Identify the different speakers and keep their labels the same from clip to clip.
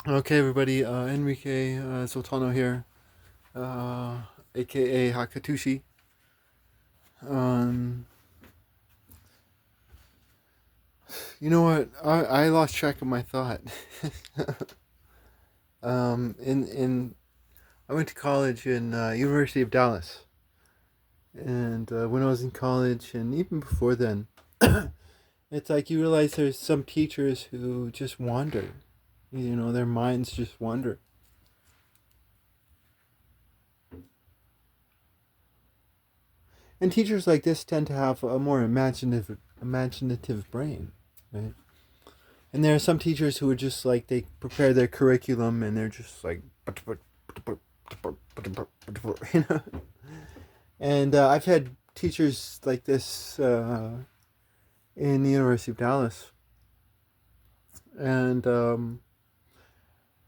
Speaker 1: Okay, everybody. Enrique Sultano here, uh, aka Hakatushi. Um, you know what? I lost track of my thought. In I went to college in University of Dallas, and when I was in college, and even before then, it's like you realize there's some teachers who just wander. You know, their minds just wander. And teachers like this tend to have a more imaginative brain, right? And there are some teachers who are just like they prepare their curriculum and they're just like, you know. And I've had teachers like this in the University of Dallas, and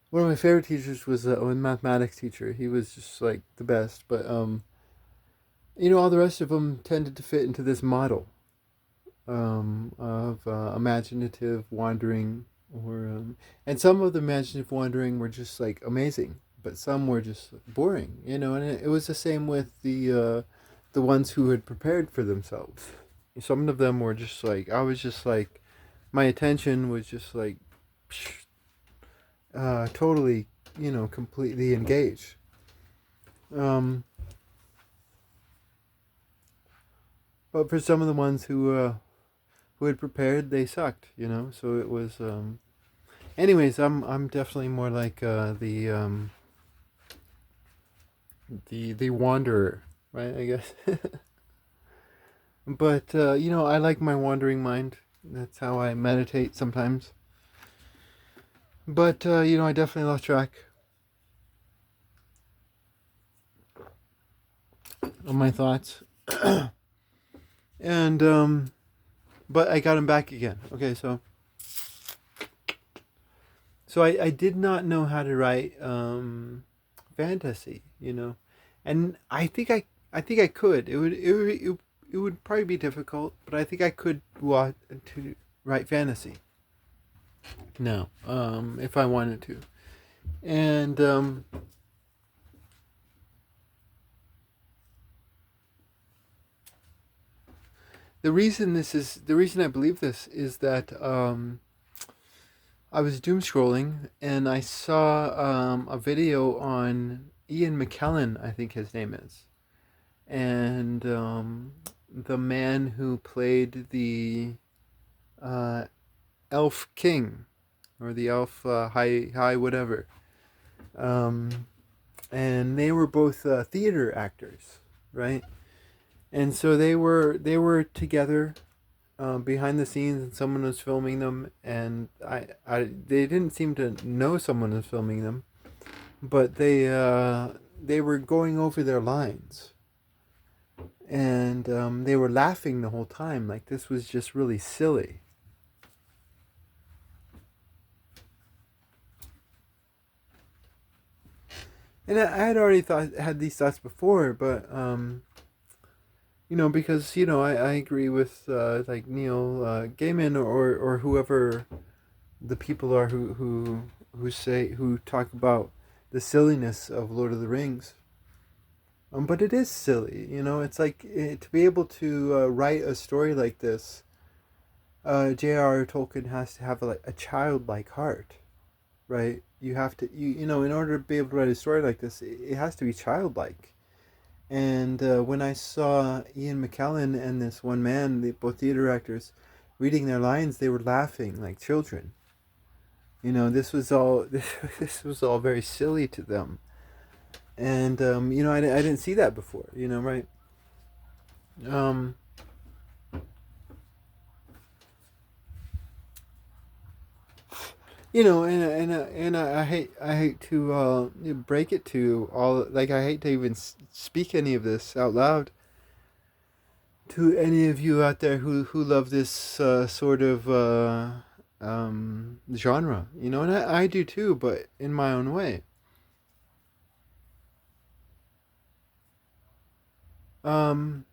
Speaker 1: one of my favorite teachers was a mathematics teacher. He was just like the best, but all the rest of them tended to fit into this model of imaginative wandering, or and some of the imaginative wandering were just like amazing, but some were just boring, and it was the same with the ones who had prepared for themselves. Some of them were just like I was just like my attention was just like totally, completely engaged. Um, but for some of the ones who had prepared, they sucked, So it was anyways, I'm definitely more like the wanderer, right? I guess. But I like my wandering mind. That's how I meditate sometimes. But I definitely lost track of my thoughts, and but I got them back again. Okay, so I did not know how to write fantasy, and I think I could. It would probably be difficult, but I think I could to write fantasy now, if I wanted to. And the reason I believe this is that I was doom scrolling and I saw a video on Ian McKellen, I think his name is, and the man who played the uh, Elf King, or the Elf High whatever, um, and they were both theater actors, right? And so they were together behind the scenes, and someone was filming them, and they didn't seem to know someone was filming them, but they were going over their lines, and they were laughing the whole time, like this was just really silly. And I had already had these thoughts before, but because I agree with like Neil Gaiman, or whoever the people are who talk about the silliness of Lord of the Rings. But it is silly, It's like to be able to write a story like this. J.R.R. Tolkien has to have like a childlike heart, right? You have to, in order to be able to write a story like this, it has to be childlike. And when I saw Ian McKellen and this one man, both theater actors, reading their lines, they were laughing like children. This was all this was all very silly to them, and I didn't see that before. Right? Um, and I hate to break it to all, like I hate to even speak any of this out loud to any of you out there who love this sort of genre, and I do too, but in my own way. Um,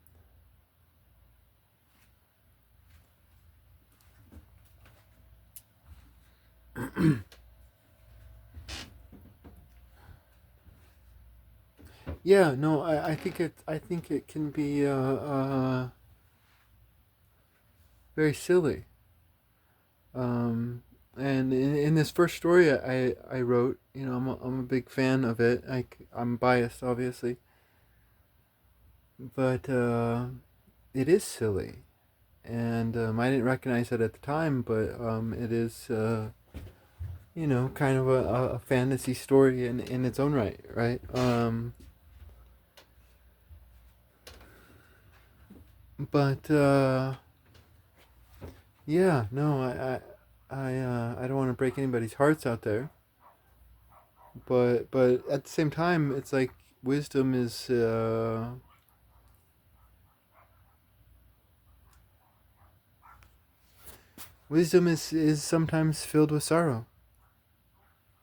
Speaker 1: Yeah, no, I think it can be very silly. Um, and in this first story I wrote, you know, I'm a big fan of it. I'm biased, obviously, but it is silly, and I didn't recognize it at the time, but it is, you know, kind of a fantasy story in its own right, right? But yeah, no, I don't want to break anybody's hearts out there, but at the same time, it's like wisdom is wisdom is sometimes filled with sorrow.